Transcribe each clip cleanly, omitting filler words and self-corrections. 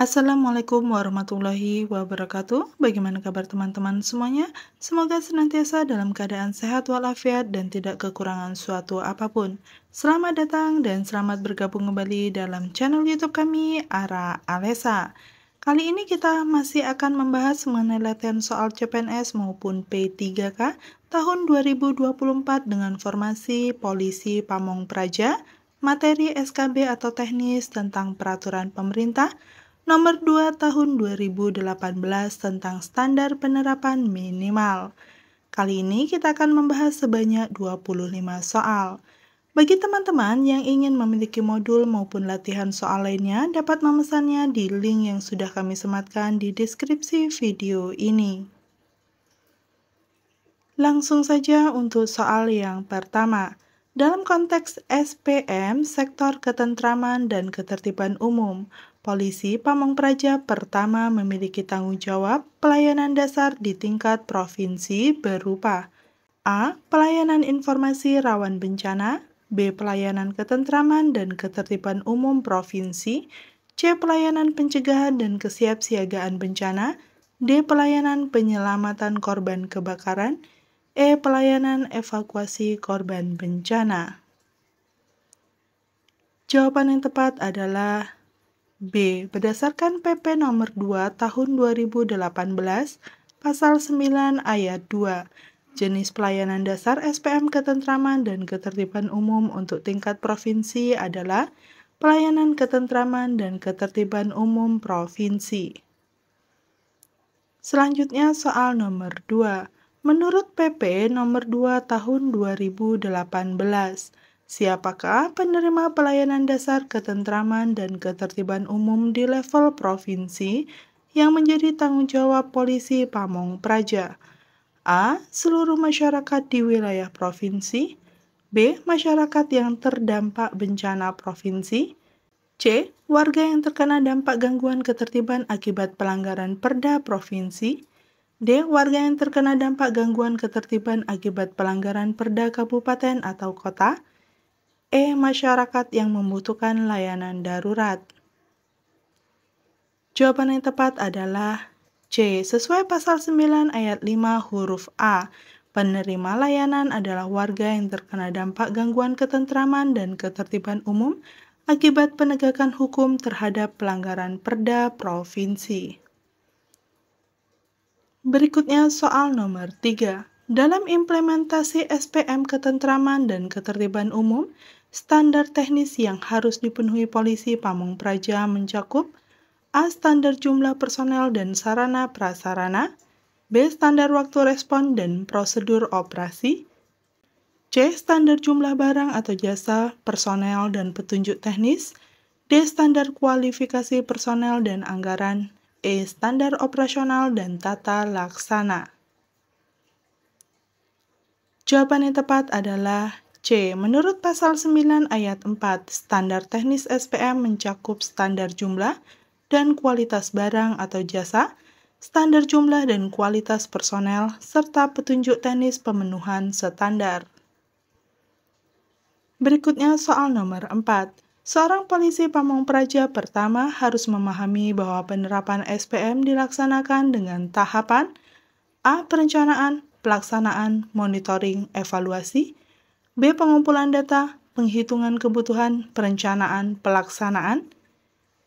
Assalamualaikum warahmatullahi wabarakatuh. Bagaimana kabar teman-teman semuanya? Semoga senantiasa dalam keadaan sehat walafiat dan tidak kekurangan suatu apapun. Selamat datang dan selamat bergabung kembali dalam channel YouTube kami, Ara Alesa. Kali ini kita masih akan membahas mengenai latihan soal CPNS maupun P3K tahun 2024 dengan formasi Polisi Pamong Praja, materi SKB atau teknis tentang peraturan pemerintah, Nomor 2 Tahun 2018 tentang standar penerapan minimal. Kali ini kita akan membahas sebanyak 25 soal. Bagi teman-teman yang ingin memiliki modul maupun latihan soal lainnya, dapat memesannya di link yang sudah kami sematkan di deskripsi video ini. Langsung saja untuk soal yang pertama. Dalam konteks SPM, Sektor Ketentraman dan Ketertiban Umum, Polisi Pamong Praja pertama memiliki tanggung jawab pelayanan dasar di tingkat provinsi berupa A. Pelayanan informasi rawan bencana, B. Pelayanan ketentraman dan ketertiban umum provinsi, C. Pelayanan pencegahan dan kesiapsiagaan bencana, D. Pelayanan penyelamatan korban kebakaran, E. Pelayanan evakuasi korban bencana. Jawaban yang tepat adalah B. Berdasarkan PP nomor 2 tahun 2018, pasal 9 ayat 2, jenis pelayanan dasar SPM ketentraman dan ketertiban umum untuk tingkat provinsi adalah pelayanan ketentraman dan ketertiban umum provinsi. Selanjutnya soal nomor 2. Menurut PP nomor 2 tahun 2018, siapakah penerima pelayanan dasar ketentraman dan ketertiban umum di level provinsi yang menjadi tanggung jawab Polisi Pamong Praja? A. Seluruh masyarakat di wilayah provinsi. B. Masyarakat yang terdampak bencana provinsi. C. Warga yang terkena dampak gangguan ketertiban akibat pelanggaran Perda provinsi. D. Warga yang terkena dampak gangguan ketertiban akibat pelanggaran Perda kabupaten atau kota. E. Masyarakat yang membutuhkan layanan darurat. Jawaban yang tepat adalah C. Sesuai pasal 9 ayat 5 huruf A, penerima layanan adalah warga yang terkena dampak gangguan ketentraman dan ketertiban umum akibat penegakan hukum terhadap pelanggaran Perda provinsi. Berikutnya soal nomor 3. Dalam implementasi SPM ketentraman dan ketertiban umum, standar teknis yang harus dipenuhi Polisi Pamong Praja mencakup A. Standar jumlah personel dan sarana prasarana, B. Standar waktu respon dan prosedur operasi, C. Standar jumlah barang atau jasa, personel dan petunjuk teknis, D. Standar kualifikasi personel dan anggaran, E. Standar operasional dan tata laksana. Jawaban yang tepat adalah C. Menurut pasal 9 ayat 4, standar teknis SPM mencakup standar jumlah dan kualitas barang atau jasa, standar jumlah dan kualitas personel, serta petunjuk teknis pemenuhan standar. Berikutnya soal nomor 4. Seorang polisi Pamong Praja pertama harus memahami bahwa penerapan SPM dilaksanakan dengan tahapan A. Perencanaan, pelaksanaan, monitoring, evaluasi, B. Pengumpulan data, penghitungan kebutuhan, perencanaan, pelaksanaan,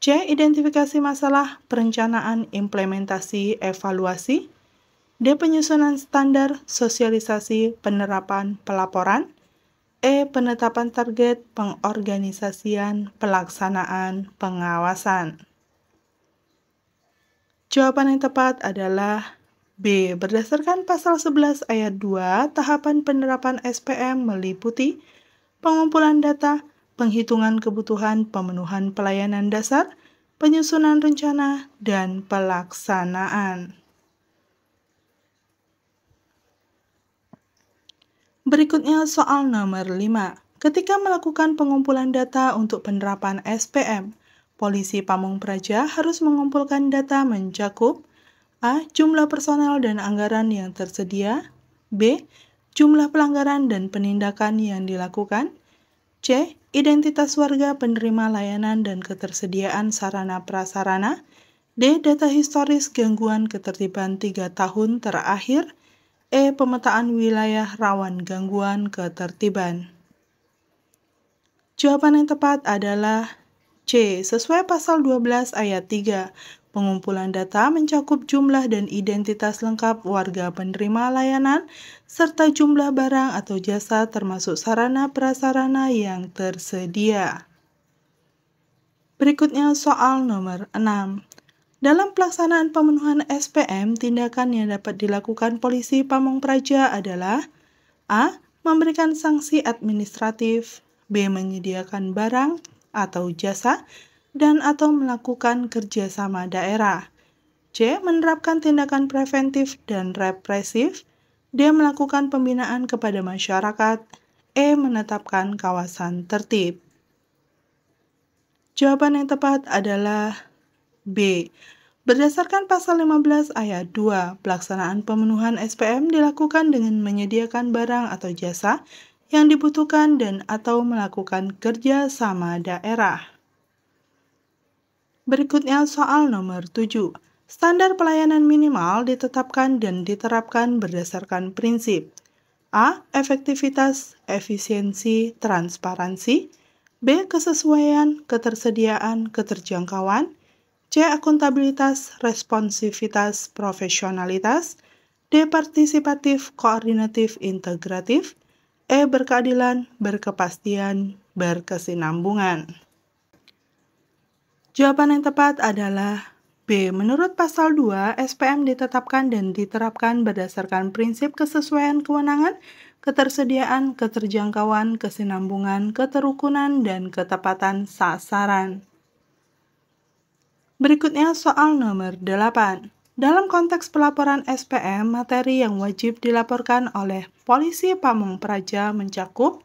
C. Identifikasi masalah, perencanaan, implementasi, evaluasi, D. Penyusunan standar, sosialisasi, penerapan, pelaporan, E. Penetapan target, pengorganisasian, pelaksanaan, pengawasan. Jawaban yang tepat adalah B. Berdasarkan pasal 11 ayat 2, tahapan penerapan SPM meliputi pengumpulan data, penghitungan kebutuhan pemenuhan pelayanan dasar, penyusunan rencana, dan pelaksanaan. Berikutnya soal nomor 5. Ketika melakukan pengumpulan data untuk penerapan SPM, Polisi Pamong Praja harus mengumpulkan data mencakup A. Jumlah personel dan anggaran yang tersedia, B. Jumlah pelanggaran dan penindakan yang dilakukan, C. Identitas warga penerima layanan dan ketersediaan sarana prasarana, D. Data historis gangguan ketertiban 3 tahun terakhir. E. Pemetaan wilayah rawan gangguan ketertiban. Jawaban yang tepat adalah C. Sesuai pasal 12 ayat 3, pengumpulan data mencakup jumlah dan identitas lengkap warga penerima layanan, serta jumlah barang atau jasa termasuk sarana prasarana yang tersedia. Berikutnya soal nomor 6. Dalam pelaksanaan pemenuhan SPM, tindakan yang dapat dilakukan polisi Pamong Praja adalah A. Memberikan sanksi administratif, B. Menyediakan barang atau jasa, dan atau melakukan kerjasama daerah. C. Menerapkan tindakan preventif dan represif, D. Melakukan pembinaan kepada masyarakat, E. Menetapkan kawasan tertib. Jawaban yang tepat adalah B. Berdasarkan pasal 15 ayat 2, pelaksanaan pemenuhan SPM dilakukan dengan menyediakan barang atau jasa yang dibutuhkan dan atau melakukan kerja sama daerah. Berikutnya soal nomor 7. Standar pelayanan minimal ditetapkan dan diterapkan berdasarkan prinsip A. Efektivitas, efisiensi, transparansi, B. Kesesuaian, ketersediaan, keterjangkauan, C. Akuntabilitas, responsivitas, profesionalitas, D. Partisipatif, koordinatif, integratif, E. Berkeadilan, berkepastian, berkesinambungan. Jawaban yang tepat adalah B. Menurut pasal 2, SPM ditetapkan dan diterapkan berdasarkan prinsip kesesuaian kewenangan, ketersediaan, keterjangkauan, kesinambungan, keterukunan, dan ketepatan sasaran. Berikutnya soal nomor 8. Dalam konteks pelaporan SPM, materi yang wajib dilaporkan oleh polisi Pamong Praja mencakup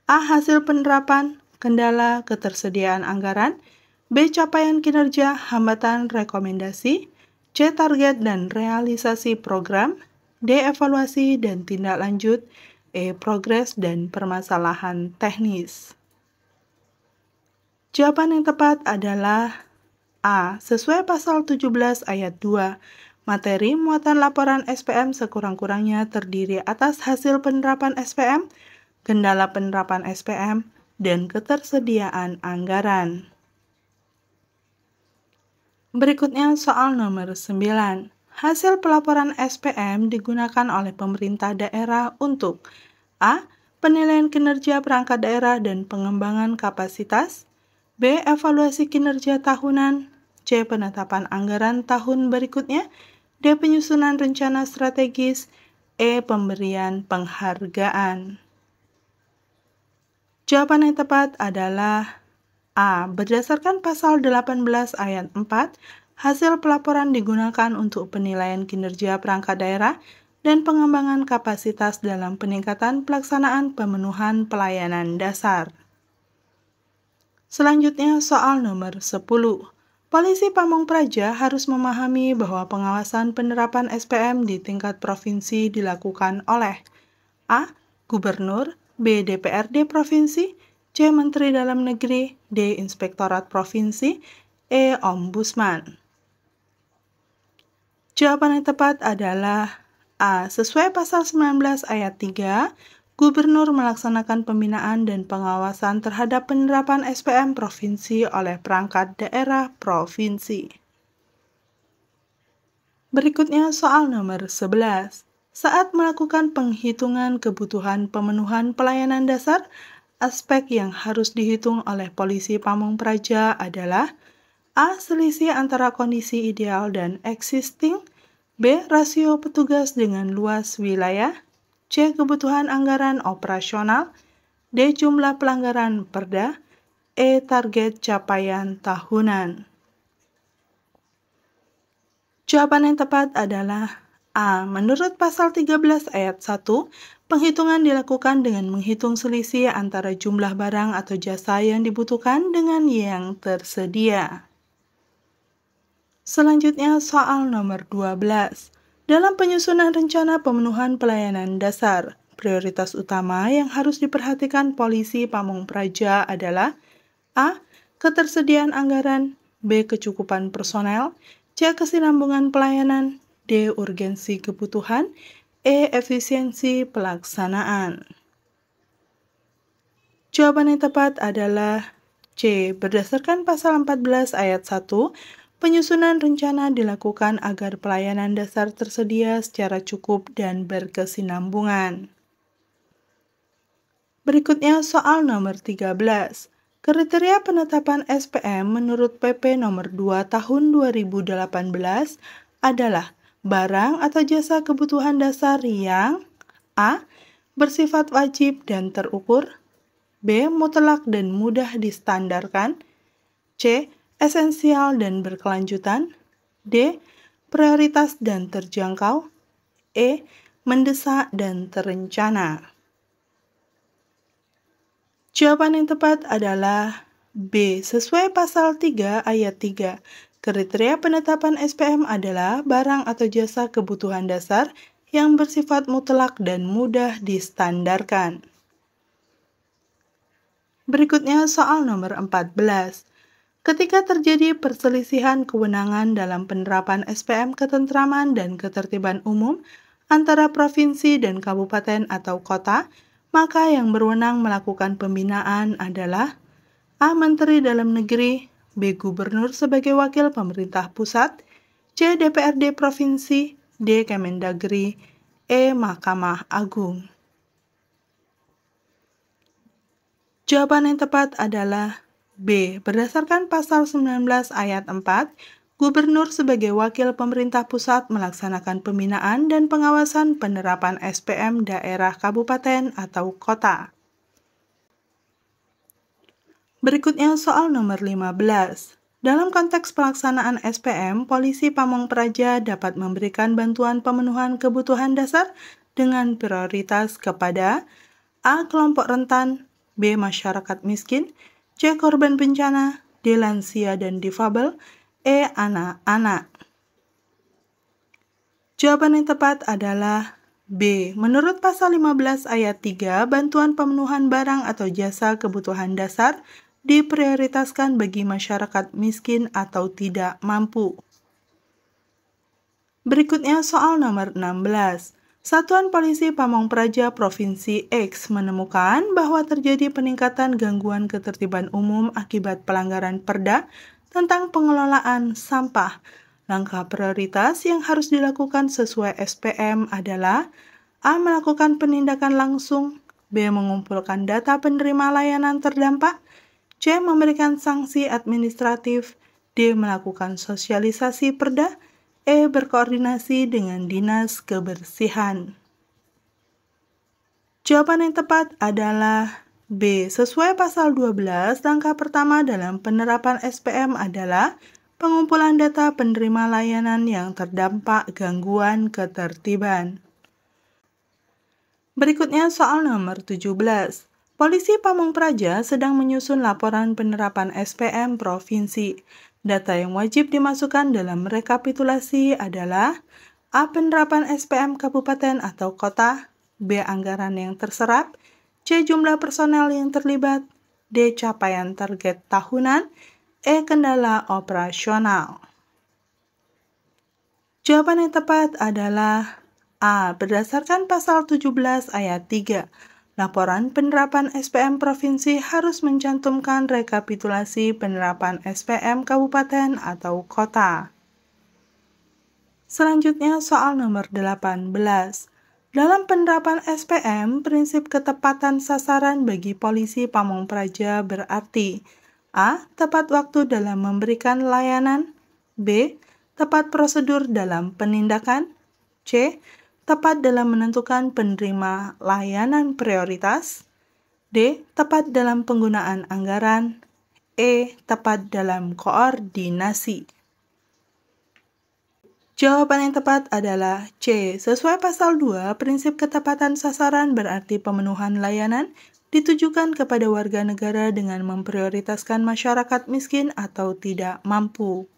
A. Hasil penerapan, kendala, ketersediaan anggaran, B. Capaian kinerja, hambatan, rekomendasi, C. Target dan realisasi program, D. Evaluasi dan tindak lanjut, E. Progres dan permasalahan teknis. Jawaban yang tepat adalah A. Sesuai pasal 17 ayat 2, materi muatan laporan SPM sekurang-kurangnya terdiri atas hasil penerapan SPM, kendala penerapan SPM, dan ketersediaan anggaran. Berikutnya soal nomor 9. Hasil pelaporan SPM digunakan oleh pemerintah daerah untuk A. Penilaian kinerja perangkat daerah dan pengembangan kapasitas, B. Evaluasi kinerja tahunan, C. Penetapan anggaran tahun berikutnya, D. Penyusunan rencana strategis, E. Pemberian penghargaan. Jawaban yang tepat adalah A. Berdasarkan pasal 18 ayat 4, hasil pelaporan digunakan untuk penilaian kinerja perangkat daerah dan pengembangan kapasitas dalam peningkatan pelaksanaan pemenuhan pelayanan dasar. Selanjutnya soal nomor 10. Polisi Pamong Praja harus memahami bahwa pengawasan penerapan SPM di tingkat provinsi dilakukan oleh A. Gubernur, B. DPRD Provinsi, C. Menteri Dalam Negeri, D. Inspektorat Provinsi, E. Ombudsman. Jawaban yang tepat adalah A. Sesuai pasal 19 ayat 3, Gubernur melaksanakan pembinaan dan pengawasan terhadap penerapan SPM provinsi oleh perangkat daerah provinsi. Berikutnya soal nomor 11. Saat melakukan penghitungan kebutuhan pemenuhan pelayanan dasar, aspek yang harus dihitung oleh polisi Pamong Praja adalah A. Selisih antara kondisi ideal dan existing, B. Rasio petugas dengan luas wilayah, C. Kebutuhan anggaran operasional, D. Jumlah pelanggaran perda, E. Target capaian tahunan. Jawaban yang tepat adalah A. Menurut pasal 13 ayat 1, penghitungan dilakukan dengan menghitung selisih antara jumlah barang atau jasa yang dibutuhkan dengan yang tersedia. Selanjutnya soal nomor 12. Dalam penyusunan rencana pemenuhan pelayanan dasar, prioritas utama yang harus diperhatikan polisi Pamong Praja adalah A. Ketersediaan anggaran, B. Kecukupan personel, C. Kesinambungan pelayanan, D. Urgensi kebutuhan, E. Efisiensi pelaksanaan. Jawaban yang tepat adalah C. Berdasarkan pasal 14 ayat 1, penyusunan rencana dilakukan agar pelayanan dasar tersedia secara cukup dan berkesinambungan. Berikutnya soal nomor 13. Kriteria penetapan SPM menurut PP nomor 2 tahun 2018 adalah barang atau jasa kebutuhan dasar yang A. Bersifat wajib dan terukur, B. Mutlak dan mudah distandarkan, C. Esensial dan berkelanjutan, D. Prioritas dan terjangkau, E. Mendesak dan terencana. Jawaban yang tepat adalah B. Sesuai pasal 3 ayat 3, kriteria penetapan SPM adalah barang atau jasa kebutuhan dasar yang bersifat mutlak dan mudah distandarkan. Berikutnya soal nomor 14. Ketika terjadi perselisihan kewenangan dalam penerapan SPM ketentraman dan ketertiban umum antara provinsi dan kabupaten atau kota, maka yang berwenang melakukan pembinaan adalah A. Menteri Dalam Negeri, B. Gubernur sebagai wakil pemerintah pusat, C. DPRD Provinsi, D. Kemendagri, E. Mahkamah Agung. Jawaban yang tepat adalah B. Berdasarkan pasal 19 ayat 4, Gubernur sebagai wakil pemerintah pusat melaksanakan pembinaan dan pengawasan penerapan SPM daerah kabupaten atau kota. Berikutnya soal nomor 15. Dalam konteks pelaksanaan SPM, Polisi Pamong Praja dapat memberikan bantuan pemenuhan kebutuhan dasar dengan prioritas kepada A. Kelompok rentan, B. Masyarakat miskin, C. Korban bencana, D. Lansia dan difabel, E. Anak-anak. Jawaban yang tepat adalah B. Menurut pasal 15 ayat 3, bantuan pemenuhan barang atau jasa kebutuhan dasar diprioritaskan bagi masyarakat miskin atau tidak mampu. Berikutnya soal nomor 16. Satuan Polisi Pamong Praja Provinsi X menemukan bahwa terjadi peningkatan gangguan ketertiban umum akibat pelanggaran Perda tentang pengelolaan sampah. Langkah prioritas yang harus dilakukan sesuai SPM adalah A. Melakukan penindakan langsung, B. Mengumpulkan data penerima layanan terdampak, C. Memberikan sanksi administratif, D. Melakukan sosialisasi Perda, E. Berkoordinasi dengan Dinas Kebersihan. Jawaban yang tepat adalah B. Sesuai pasal 12, langkah pertama dalam penerapan SPM adalah pengumpulan data penerima layanan yang terdampak gangguan ketertiban. Berikutnya soal nomor 17. Polisi Pamong Praja sedang menyusun laporan penerapan SPM provinsi. Data yang wajib dimasukkan dalam rekapitulasi adalah A. Penerapan SPM kabupaten atau kota, B. Anggaran yang terserap, C. Jumlah personel yang terlibat, D. Capaian target tahunan, E. Kendala operasional. Jawaban yang tepat adalah A. Berdasarkan pasal 17 ayat 3, laporan penerapan SPM provinsi harus mencantumkan rekapitulasi penerapan SPM kabupaten atau kota. Selanjutnya soal nomor 18. Dalam penerapan SPM, prinsip ketepatan sasaran bagi Polisi Pamong Praja berarti A. Tepat waktu dalam memberikan layanan, B. Tepat prosedur dalam penindakan, C. Tepat dalam menentukan penerima layanan prioritas, D. Tepat dalam penggunaan anggaran, E. Tepat dalam koordinasi. Jawaban yang tepat adalah C. Sesuai pasal 2, prinsip ketepatan sasaran berarti pemenuhan layanan ditujukan kepada warga negara dengan memprioritaskan masyarakat miskin atau tidak mampu.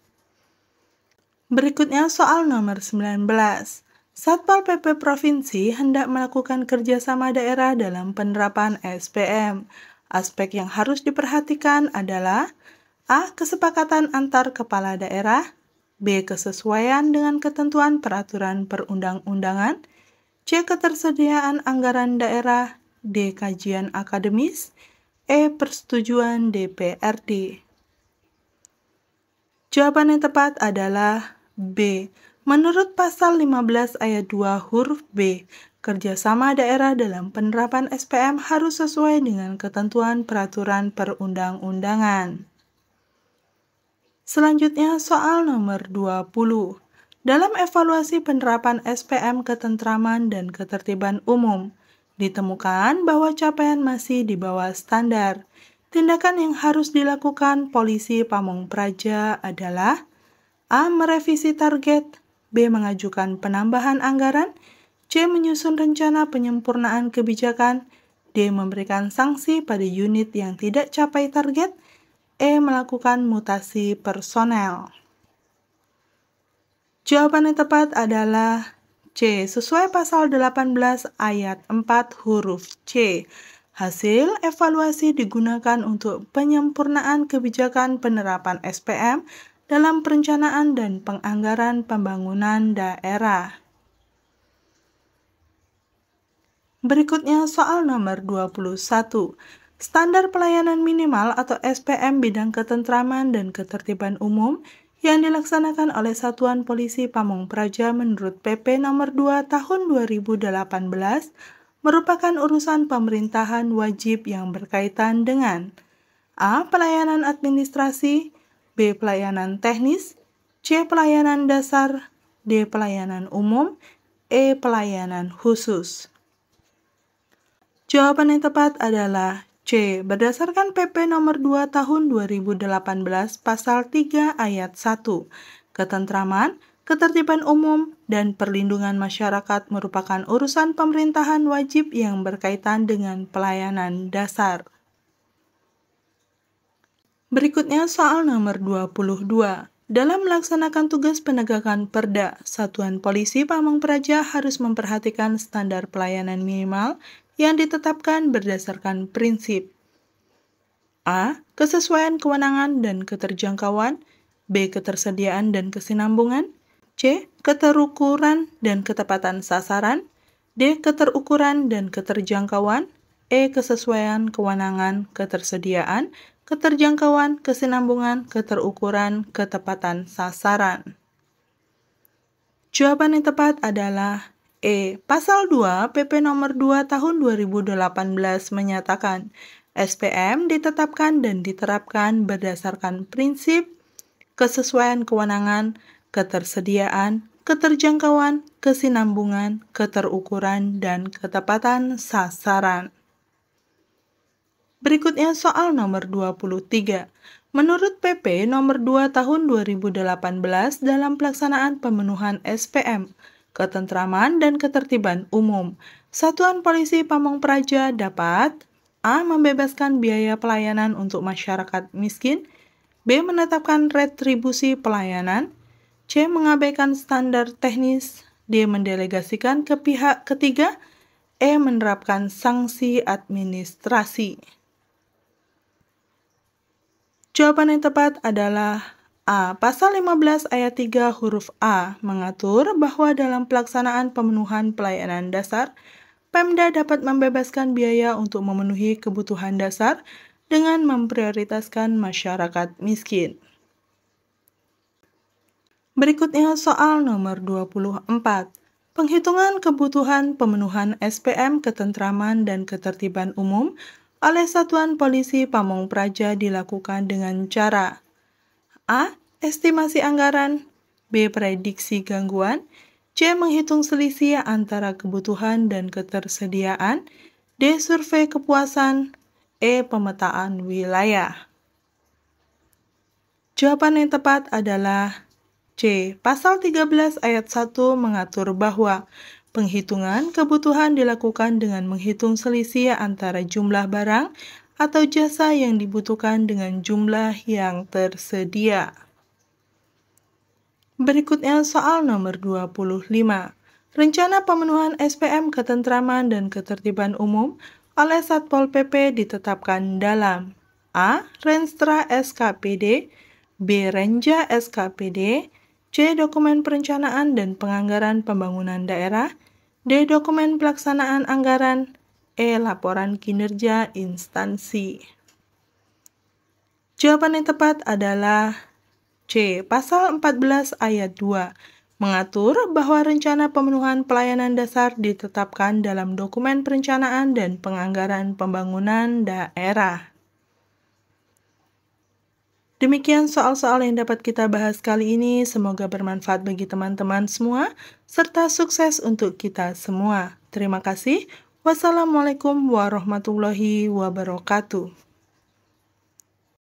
Berikutnya soal nomor 19. Satpol PP Provinsi hendak melakukan kerjasama daerah dalam penerapan SPM. Aspek yang harus diperhatikan adalah A. Kesepakatan antar kepala daerah. B. Kesesuaian dengan ketentuan peraturan perundang-undangan. C. Ketersediaan anggaran daerah. D. Kajian akademis. E. Persetujuan DPRD. Jawaban yang tepat adalah B. Menurut pasal 15 ayat 2 huruf B, kerjasama daerah dalam penerapan SPM harus sesuai dengan ketentuan peraturan perundang-undangan. Selanjutnya soal nomor 20. Dalam evaluasi penerapan SPM ketentraman dan ketertiban umum, ditemukan bahwa capaian masih di bawah standar. Tindakan yang harus dilakukan polisi Pamong Praja adalah A. Merevisi target, B. Mengajukan penambahan anggaran, C. Menyusun rencana penyempurnaan kebijakan, D. Memberikan sanksi pada unit yang tidak capai target, E. Melakukan mutasi personel. Jawaban yang tepat adalah C. Sesuai pasal 18 ayat 4 huruf C. Hasil evaluasi digunakan untuk penyempurnaan kebijakan penerapan SPM dalam perencanaan dan penganggaran pembangunan daerah. Berikutnya soal nomor 21. Standar pelayanan minimal atau SPM bidang ketentraman dan ketertiban umum yang dilaksanakan oleh Satuan Polisi Pamong Praja menurut PP nomor 2 tahun 2018 merupakan urusan pemerintahan wajib yang berkaitan dengan A. Pelayanan administrasi, B. Pelayanan teknis, C. Pelayanan dasar, D. Pelayanan umum, E. Pelayanan khusus. Jawaban yang tepat adalah C. Berdasarkan PP nomor 2 tahun 2018 pasal 3 ayat 1, ketentraman, ketertiban umum, dan perlindungan masyarakat merupakan urusan pemerintahan wajib yang berkaitan dengan pelayanan dasar. Berikutnya soal nomor 22. Dalam melaksanakan tugas penegakan Perda, Satuan Polisi Pamong Praja harus memperhatikan standar pelayanan minimal yang ditetapkan berdasarkan prinsip A. Kesesuaian kewenangan dan keterjangkauan, B. Ketersediaan dan kesinambungan, C. Keterukuran dan ketepatan sasaran, D. Keterukuran dan keterjangkauan, E. Kesesuaian kewenangan, ketersediaan, keterjangkauan, kesinambungan, keterukuran, ketepatan sasaran. Jawaban yang tepat adalah E. Pasal 2 PP nomor 2 tahun 2018 menyatakan SPM ditetapkan dan diterapkan berdasarkan prinsip kesesuaian kewenangan, ketersediaan, keterjangkauan, kesinambungan, keterukuran, dan ketepatan sasaran. Berikutnya soal nomor 23. Menurut PP nomor 2 tahun 2018 dalam pelaksanaan pemenuhan SPM, ketentraman dan ketertiban umum, Satuan Polisi Pamong Praja dapat A. Membebaskan biaya pelayanan untuk masyarakat miskin, B. Menetapkan retribusi pelayanan, C. Mengabaikan standar teknis, D. Mendelegasikan ke pihak ketiga, E. Menerapkan sanksi administrasi. Jawaban yang tepat adalah A. Pasal 15 ayat 3 huruf A mengatur bahwa dalam pelaksanaan pemenuhan pelayanan dasar, Pemda dapat membebaskan biaya untuk memenuhi kebutuhan dasar dengan memprioritaskan masyarakat miskin. Berikutnya soal nomor 24. Penghitungan kebutuhan pemenuhan SPM ketentraman dan ketertiban umum oleh Satuan Polisi Pamong Praja dilakukan dengan cara A. Estimasi anggaran, B. Prediksi gangguan, C. Menghitung selisih antara kebutuhan dan ketersediaan, D. Survei kepuasan, E. Pemetaan wilayah. Jawaban yang tepat adalah C. Pasal 13 ayat 1 mengatur bahwa penghitungan kebutuhan dilakukan dengan menghitung selisih antara jumlah barang atau jasa yang dibutuhkan dengan jumlah yang tersedia. Berikutnya soal nomor 25. Rencana pemenuhan SPM ketentraman dan ketertiban umum oleh Satpol PP ditetapkan dalam A. Renstra SKPD, B. Renja SKPD, C. Dokumen perencanaan dan penganggaran pembangunan daerah, D. Dokumen pelaksanaan anggaran, E. Laporan kinerja instansi. Jawaban yang tepat adalah C. Pasal 14 ayat 2 mengatur bahwa rencana pemenuhan pelayanan dasar ditetapkan dalam dokumen perencanaan dan penganggaran pembangunan daerah. Demikian soal-soal yang dapat kita bahas kali ini. Semoga bermanfaat bagi teman-teman semua, serta sukses untuk kita semua. Terima kasih. Wassalamualaikum warahmatullahi wabarakatuh.